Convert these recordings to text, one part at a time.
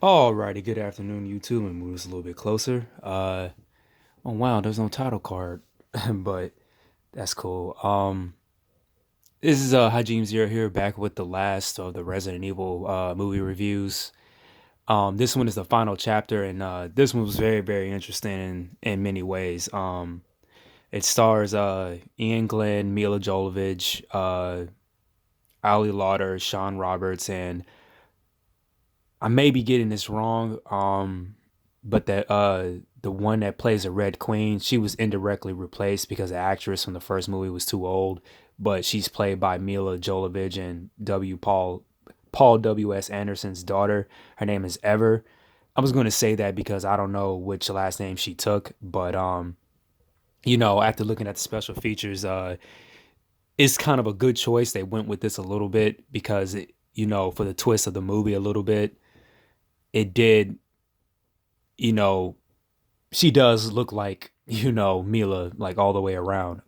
Alrighty, good afternoon, YouTube, and move us a little bit closer. Oh wow, there's no title card, but that's cool. This is Hajim Zero here, back with the last of the Resident Evil movie reviews. This one is the final chapter, and this one was very, very interesting in many ways. It stars Ian Glen, Milla Jovovich, Ali Lauder, Shawn Roberts, and I may be getting this wrong. But that the one that plays the Red Queen, she was indirectly replaced because the actress from the first movie was too old. But she's played by Mila Jovovich and Paul W S Anderson's daughter. Her name is Ever. I was going to say that because I don't know which last name she took, but after looking at the special features, it's kind of a good choice. They went with this a little bit because for the twist of the movie a little bit, it did, you know, she does look like Mila, like all the way around.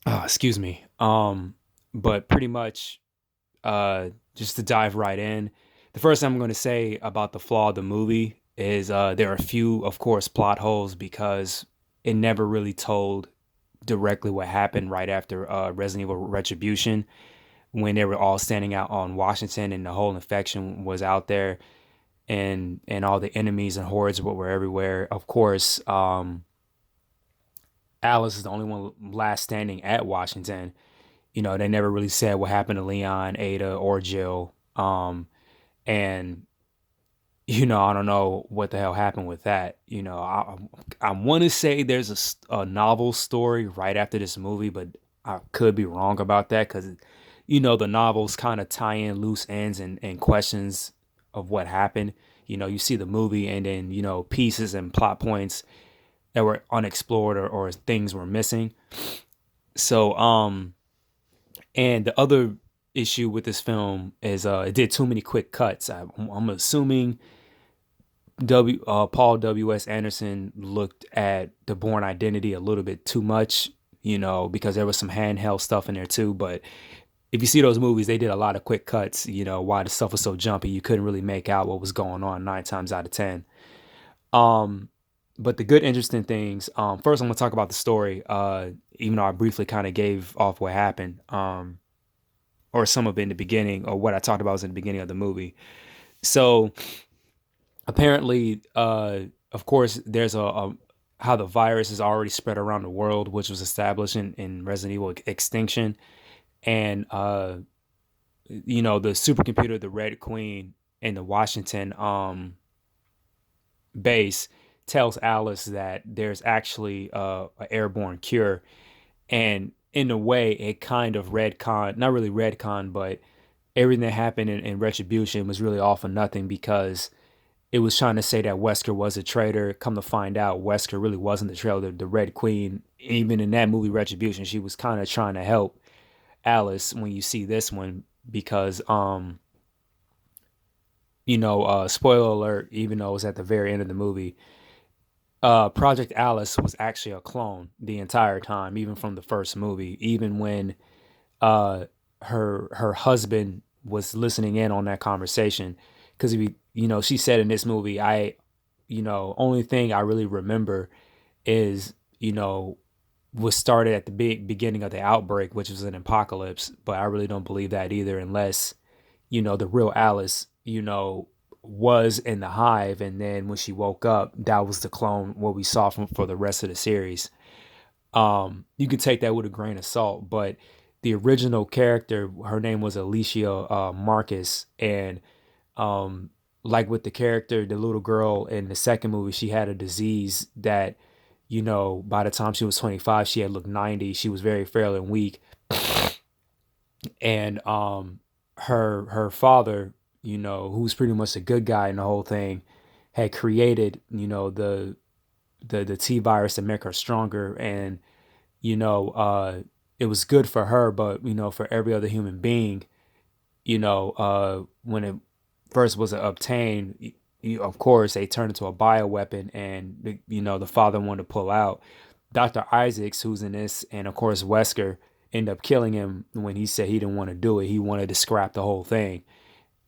Excuse me. But pretty much, just to dive right in, the first thing I'm going to say about the flaw of the movie is there are a few, of course, plot holes because it never really told directly what happened right after Resident Evil Retribution when they were all standing out on Washington and the whole infection was out there and all the enemies and hordes were everywhere. Of course, Alice is the only one last standing at Washington. They never really said what happened to Leon, Ada, or Jill. And I don't know what the hell happened with that. I want to say there's a novel story right after this movie, but I could be wrong about that because the novels kind of tie in loose ends and questions of what happened. You see the movie and then pieces and plot points that were unexplored or things were missing. So and the other issue with this film is it did too many quick cuts. I'm assuming Paul W S Anderson looked at the Bourne Identity a little bit too much, because there was some handheld stuff in there too. But if you see those movies, they did a lot of quick cuts. Why the stuff was so jumpy, you couldn't really make out what was going on 9 times out of 10. Um, but the good, interesting things. First, I'm gonna talk about the story. Even though I briefly kind of gave off what happened, or some of it in the beginning, or what I talked about was in the beginning of the movie. So apparently, of course, there's a how the virus is already spread around the world, which was established in Resident Evil Extinction, and the supercomputer, the Red Queen, in the Washington base tells Alice that there's actually an airborne cure, and in a way, it kind of redcon, not really redcon, but everything that happened in Retribution was really all for nothing because it was trying to say that Wesker was a traitor. Come to find out, Wesker really wasn't the traitor. The Red Queen, even in that movie Retribution, she was kind of trying to help Alice when you see this one because spoiler alert, even though it was at the very end of the movie, Project Alice was actually a clone the entire time, even from the first movie, even when uh her husband was listening in on that conversation. Because she said in this movie, only thing I really remember is, was started at the big beginning of the outbreak, which was an apocalypse. But I really don't believe that either, unless the real Alice, was in the Hive, and then when she woke up, that was the clone what we saw from for the rest of the series. You can take that with a grain of salt, but the original character, her name was Alicia Marcus, and like with the character, the little girl in the second movie, she had a disease that, by the time she was 25, she had looked 90. She was very frail and weak, and her father, who's pretty much a good guy in the whole thing, had created, the T virus to make her stronger, and it was good for her, but for every other human being, when it first was obtained, of course they turned into a bioweapon, and the father wanted to pull out. Dr. Isaacs, who's in this, and of course Wesker, end up killing him when he said he didn't want to do it. He wanted to scrap the whole thing.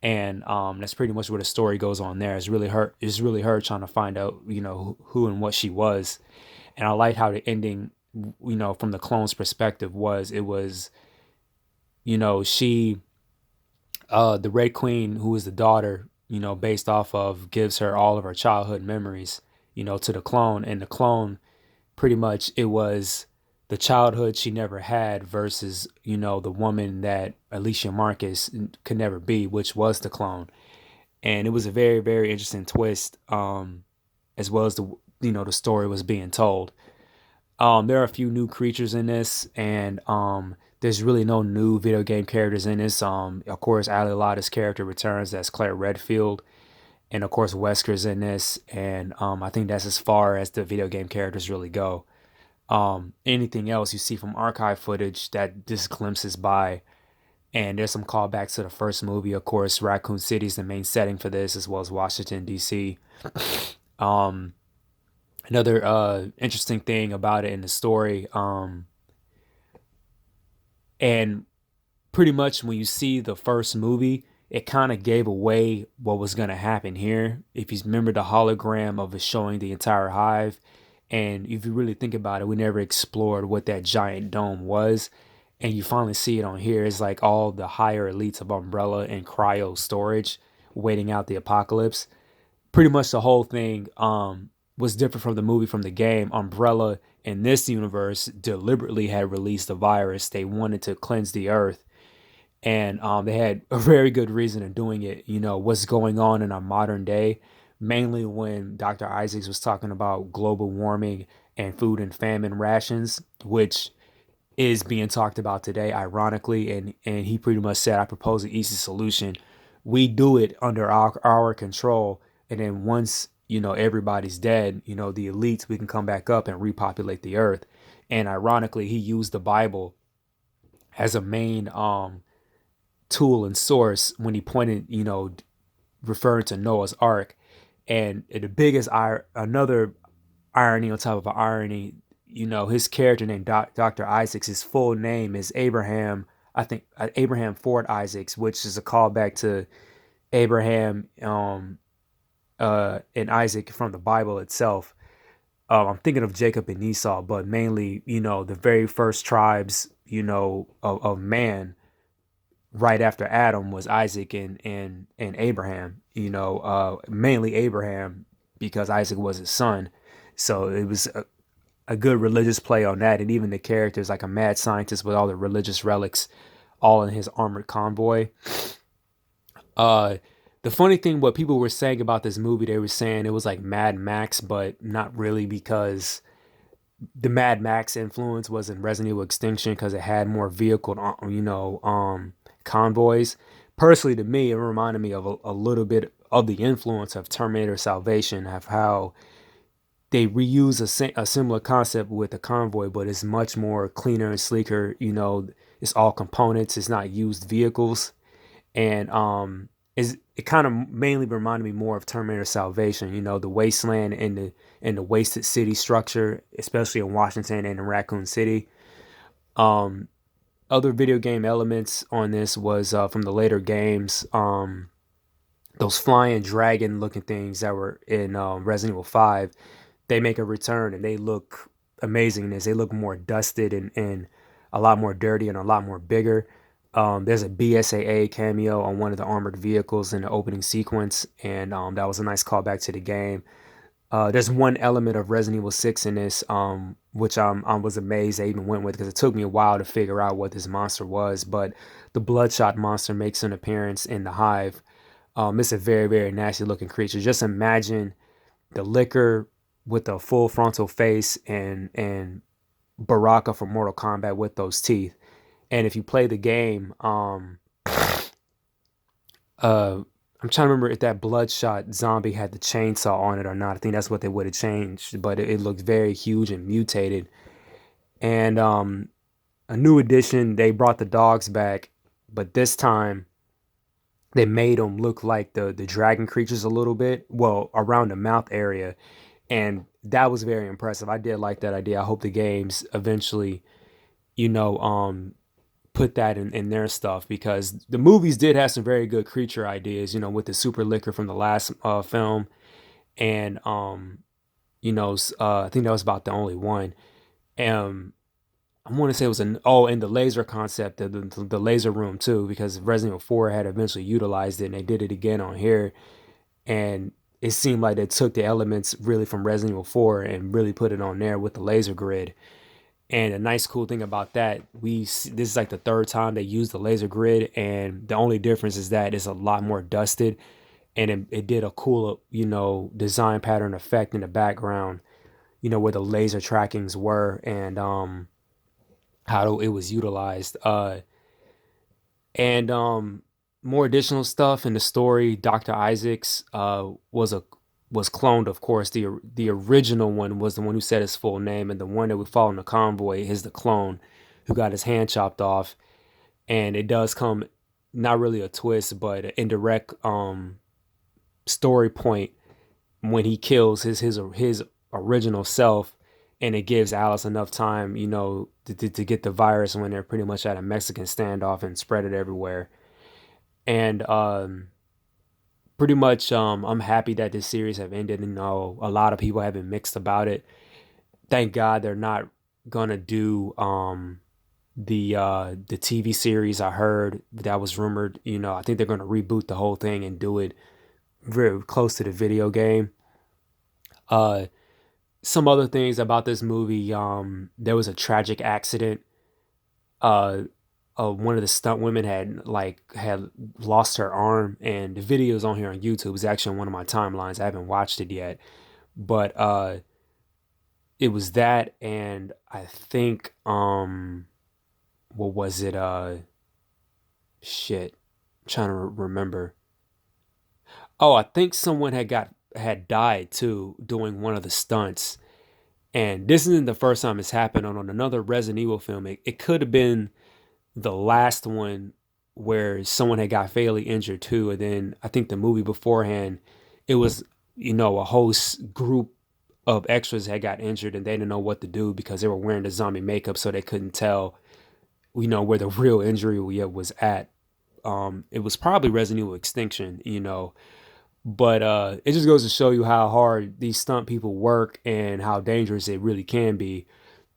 and that's pretty much where the story goes on there. It's really her trying to find out, who and what she was. And I like how the ending, from the clone's perspective, was she, the Red Queen, who is the daughter, based off of, gives her all of her childhood memories, to the clone. And the clone, pretty much, it was the childhood she never had versus, the woman that Alicia Marcus could never be, which was the clone. And it was a very, very interesting twist, as well as the story was being told. There are a few new creatures in this, and there's really no new video game characters in this. Of course, Ali Lotta's character returns as Claire Redfield, and of course Wesker's in this, and I think that's as far as the video game characters really go. Anything else you see from archive footage that just glimpses by, and there's some callbacks to the first movie. Of course, Raccoon City is the main setting for this, as well as Washington D.C. Um, Another interesting thing about it in the story, and pretty much when you see the first movie, it kind of gave away what was going to happen here. If you remember the hologram of it showing the entire hive, and if you really think about it, we never explored what that giant dome was. And you finally see it on here. It's like all the higher elites of Umbrella and cryo storage waiting out the apocalypse. Pretty much the whole thing was different from the movie, from the game. Umbrella in this universe deliberately had released the virus. They wanted to cleanse the earth, and they had a very good reason of doing it. What's going on in our modern day, mainly when Dr. Isaacs was talking about global warming and food and famine rations, which is being talked about today, ironically. And he pretty much said, I propose an easy solution. We do it under our control. And then once, everybody's dead, the elites, we can come back up and repopulate the earth. And ironically, he used the Bible as a main tool and source when he pointed, referring to Noah's Ark. And the biggest another irony on top of an irony, his character named Dr. Isaacs, his full name is Abraham, I think, Abraham Ford Isaacs, which is a callback to Abraham and Isaac from the Bible itself. I'm thinking of Jacob and Esau, but mainly, the very first tribes, of man right after Adam was Isaac and Abraham, mainly Abraham because Isaac was his son. So it was a good religious play on that. And even the characters, like a mad scientist with all the religious relics, all in his armored convoy. Uh, the funny thing, what people were saying about this movie, they were saying it was like Mad Max, but not really, because the Mad Max influence was in Resident Evil Extinction because it had more vehicle, convoys. Personally, to me, it reminded me of a little bit of the influence of Terminator Salvation, of how they reuse a similar concept with the convoy, but it's much more cleaner and sleeker. It's all components. It's not used vehicles, and it kind of mainly reminded me more of Terminator Salvation. The wasteland and the wasted city structure, especially in Washington and in Raccoon City. Um, Other video game elements on this was from the later games. Those flying dragon looking things that were in Resident Evil 5, they make a return and they look amazing in this. They look more dusted and a lot more dirty and a lot more bigger. There's a BSAA cameo on one of the armored vehicles in the opening sequence, and that was a nice callback to the game. There's one element of Resident Evil 6 in this, which I was amazed I even went with, because it took me a while to figure out what this monster was. But the Bloodshot monster makes an appearance in the Hive. It's a very, very nasty looking creature. Just imagine the liquor with a full frontal face and Baraka from Mortal Kombat with those teeth. And if you play the game, I'm trying to remember if that Bloodshot zombie had the chainsaw on it or not. I think that's what they would have changed, but it looked very huge and mutated. And a new addition, they brought the dogs back, but this time they made them look like the dragon creatures a little bit, well, around the mouth area. And that was very impressive. I did like that idea. I hope the games eventually, you know, um, put that in their stuff, because the movies did have some very good creature ideas, with the super liquor from the last film. And I think that was about the only one. Um, I want to say it was and the laser concept, the laser room too, because Resident Evil 4 had eventually utilized it, and they did it again on here. And it seemed like they took the elements really from Resident Evil 4 and really put it on there with the laser grid. And a nice cool thing about that, this is like the third time they used the laser grid, and the only difference is that it's a lot more dusted, and it did a cool, design pattern effect in the background, where the laser trackings were, and how it was utilized. And More additional stuff in the story. Dr. Isaacs was cloned, of course. The original one was the one who said his full name, and the one that we follow in the convoy is the clone who got his hand chopped off. And it does come, not really a twist, but an indirect story point when he kills his original self, and it gives Alice enough time, to get the virus when they're pretty much at a Mexican standoff and spread it everywhere. And pretty much, I'm happy that this series have ended. A lot of people have been mixed about it. Thank God they're not gonna do the TV series. I heard that was rumored. I think they're gonna reboot the whole thing and do it very close to the video game. Uh, some other things about this movie. There was a tragic accident. Uh, One of the stunt women had lost her arm, and the video's on here on YouTube. It's actually on one of my timelines. I haven't watched it yet, but it was that, and I think what was it? Shit, I'm trying to remember. Oh, I think someone had died too doing one of the stunts. And this isn't the first time it's happened on another Resident Evil film. It could have been the last one where someone had got fatally injured too. And then I think the movie beforehand, it was, a whole group of extras had got injured, and they didn't know what to do because they were wearing the zombie makeup, so they couldn't tell, where the real injury was at. It was probably Resident Evil Extinction, but it just goes to show you how hard these stunt people work and how dangerous it really can be.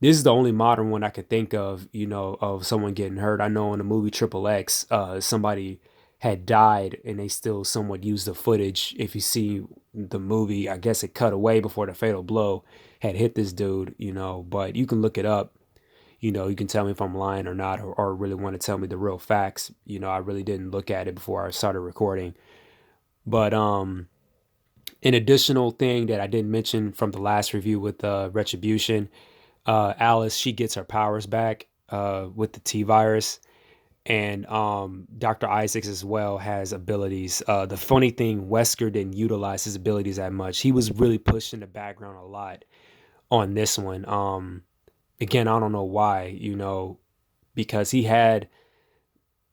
This is the only modern one I could think of, of someone getting hurt. I know in the movie Triple X, somebody had died, and they still somewhat used the footage. If you see the movie, I guess it cut away before the fatal blow had hit this dude, but you can look it up. You can tell me if I'm lying or not, or really want to tell me the real facts. I really didn't look at it before I started recording. But an additional thing that I didn't mention from the last review with Retribution, Alice, she gets her powers back with the T virus, and Dr. Isaacs as well has abilities. The funny thing, Wesker didn't utilize his abilities that much. He was really pushed in the background a lot on this one. Again, I don't know why, because he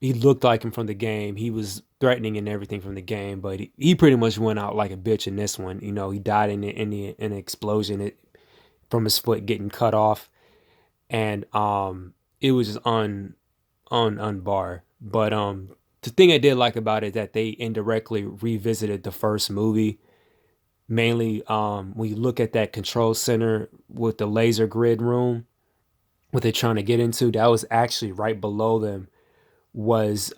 looked like him from the game. He was threatening and everything from the game, but he pretty much went out like a bitch in this one. He died in an explosion from his foot getting cut off, and it was just unbar. But the thing I did like about it that they indirectly revisited the first movie. Mainly, when you look at that control center with the laser grid room, what they're trying to get into, that was actually right below them was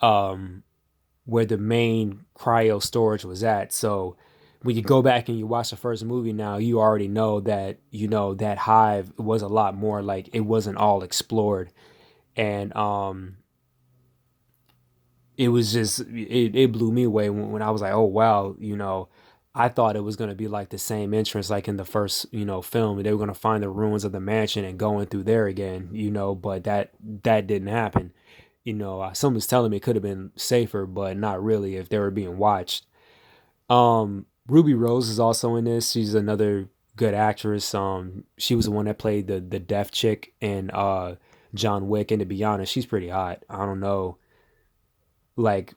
where the main cryo storage was at. So when you go back and you watch the first movie now, you already know that, that Hive was a lot more like it wasn't all explored. And it was just, it blew me away when I was like, oh, wow, I thought it was going to be like the same entrance like in the first, film. They were going to find the ruins of the mansion and going through there again, but that didn't happen. Someone's telling me it could have been safer, but not really if they were being watched. Ruby Rose is also in this. She's another good actress. She was the one that played the deaf chick in John Wick, and to be honest, she's pretty hot. I don't know, like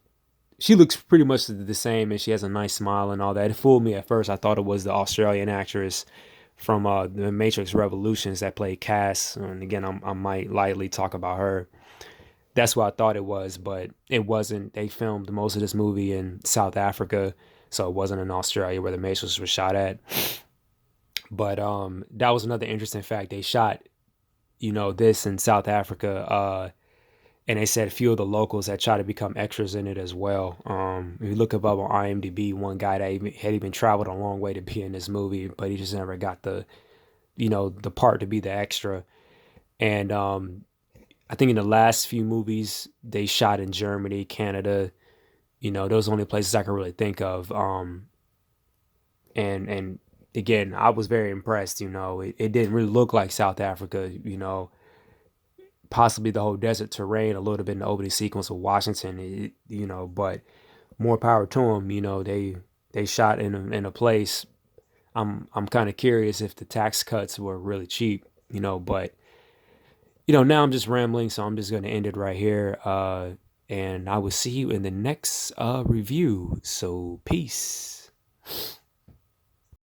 she looks pretty much the same, and she has a nice smile and all that. It fooled me at first. I thought it was the Australian actress from the Matrix Revolutions that played Cass. And again, I might lightly talk about her. That's what I thought it was, but it wasn't. They filmed most of this movie in South Africa, so it wasn't in Australia where the Matrix was shot at. But that was another interesting fact. They shot, this in South Africa, and they said a few of the locals had tried to become extras in it as well. If you look up on IMDb, one guy that had even traveled a long way to be in this movie, but he just never got the part to be the extra. And I think in the last few movies they shot in Germany, Canada. Those are the only places I can really think of. And again, I was very impressed. It didn't really look like South Africa. Possibly the whole desert terrain, a little bit in the opening sequence of Washington. But more power to them. They shot in a place. I'm kind of curious if the tax cuts were really cheap. But now I'm just rambling, so I'm just going to end it right here. And I will see you in the next review. So, peace.